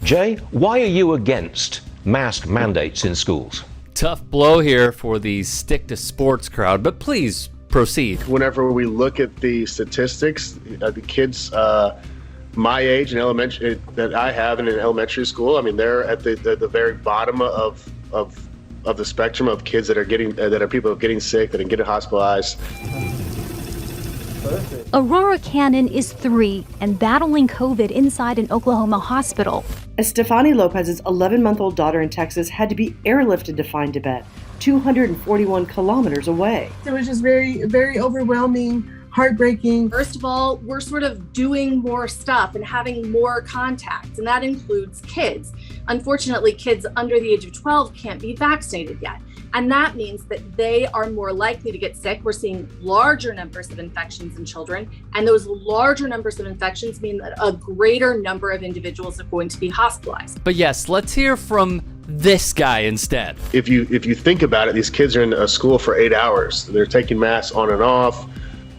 Jay, why are you against mask mandates in schools? Tough blow here for the stick to sports crowd, but please proceed. Whenever we look at the statistics, the kids my age in elementary that I have in an elementary school, I mean, they're at the very bottom of the spectrum of kids that are people getting sick, that are getting hospitalized. Aurora Cannon is 3 and battling COVID inside an Oklahoma hospital. Estefany Lopez's 11-month-old daughter in Texas had to be airlifted to find to bed, 241 kilometers away. It was just very, very overwhelming, heartbreaking. First of all, we're sort of doing more stuff and having more contacts, and that includes kids. Unfortunately, kids under the age of 12 can't be vaccinated yet. And that means that they are more likely to get sick. We're seeing larger numbers of infections in children, and those larger numbers of infections mean that a greater number of individuals are going to be hospitalized. But yes, let's hear from this guy instead. If you think about it, these kids are in a school for 8 hours. They're taking masks on and off.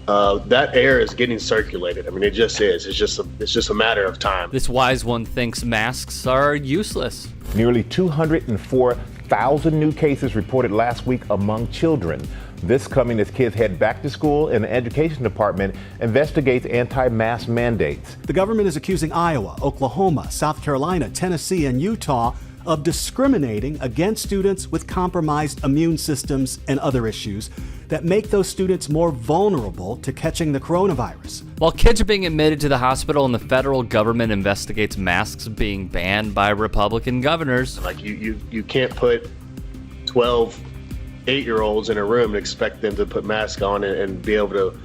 That air is getting circulated. I mean, it just is. It's just a matter of time. This wise one thinks masks are useless. Nearly 204,000 new cases reported last week among children. This coming as kids head back to school, and the Education Department investigates anti-mask mandates. The government is accusing Iowa, Oklahoma, South Carolina, Tennessee, and Utah of discriminating against students with compromised immune systems and other issues that make those students more vulnerable to catching the coronavirus. While kids are being admitted to the hospital and the federal government investigates masks being banned by Republican governors. Like you can't put 12 8-year-olds in a room and expect them to put masks on and be able to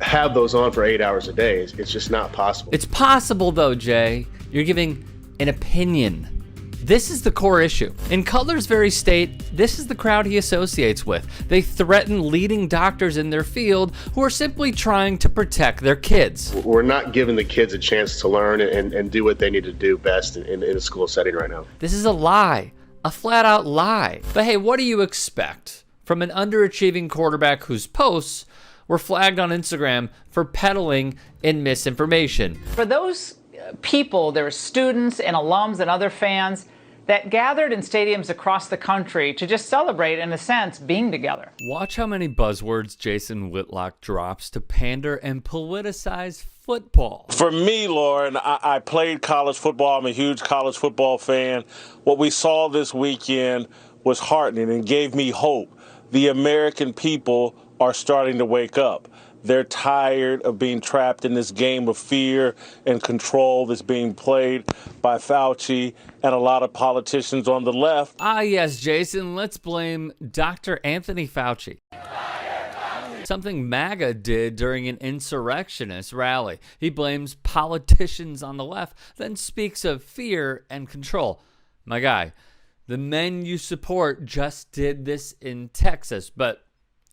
have those on for 8 hours a day. It's just not possible. It's possible though, Jay. You're giving an opinion. This is the core issue. In Cutler's very state, this is the crowd he associates with. They threaten leading doctors in their field who are simply trying to protect their kids. We're not giving the kids a chance to learn and do what they need to do best in a school setting right now. This is a lie, a flat out lie. But hey, what do you expect from an underachieving quarterback whose posts were flagged on Instagram for peddling in misinformation? For those people, there are students and alums and other fans that gathered in stadiums across the country to just celebrate, in a sense, being together. Watch how many buzzwords Jason Whitlock drops to pander and politicize football. For me, Lauren, I played college football. I'm a huge college football fan. What we saw this weekend was heartening and gave me hope. The American people are starting to wake up. They're tired of being trapped in this game of fear and control that's being played by Fauci and a lot of politicians on the left. Ah, yes, Jason, let's blame Dr. Anthony Fauci. Something MAGA did during an insurrectionist rally. He blames politicians on the left, then speaks of fear and control. My guy, the men you support just did this in Texas, but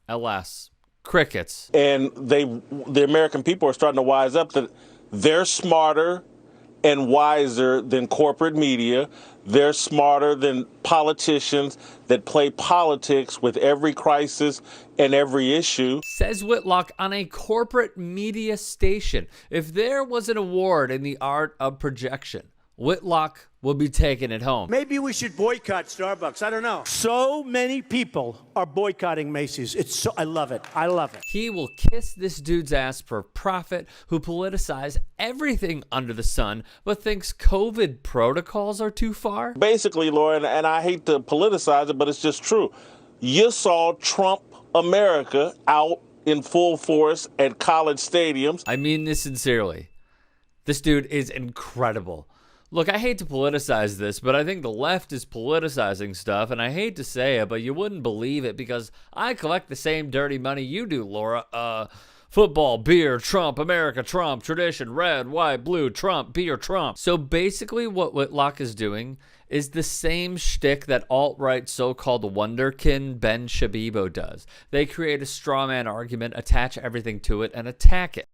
alas, crickets. And the American people are starting to wise up that they're smarter and wiser than corporate media. They're smarter than politicians that play politics with every crisis and every issue. Says Whitlock on a corporate media station. If there was an award in the art of projection, Whitlock will be taking it home. Maybe we should boycott Starbucks. I don't know. So many people are boycotting Macy's. I love it. I love it. He will kiss this dude's ass for profit who politicized everything under the sun, but thinks COVID protocols are too far. Basically, Lauren, and I hate to politicize it, but it's just true. You saw Trump America out in full force at college stadiums. I mean this sincerely. This dude is incredible. Look, I hate to politicize this, but I think the left is politicizing stuff, and I hate to say it, but you wouldn't believe it because I collect the same dirty money you do, Laura. Football, beer, Trump, America, Trump, tradition, red, white, blue, Trump, beer, Trump. So basically what Whitlock is doing is the same shtick that alt-right so-called wonderkin Ben Shabibo does. They create a straw man argument, attach everything to it, and attack it.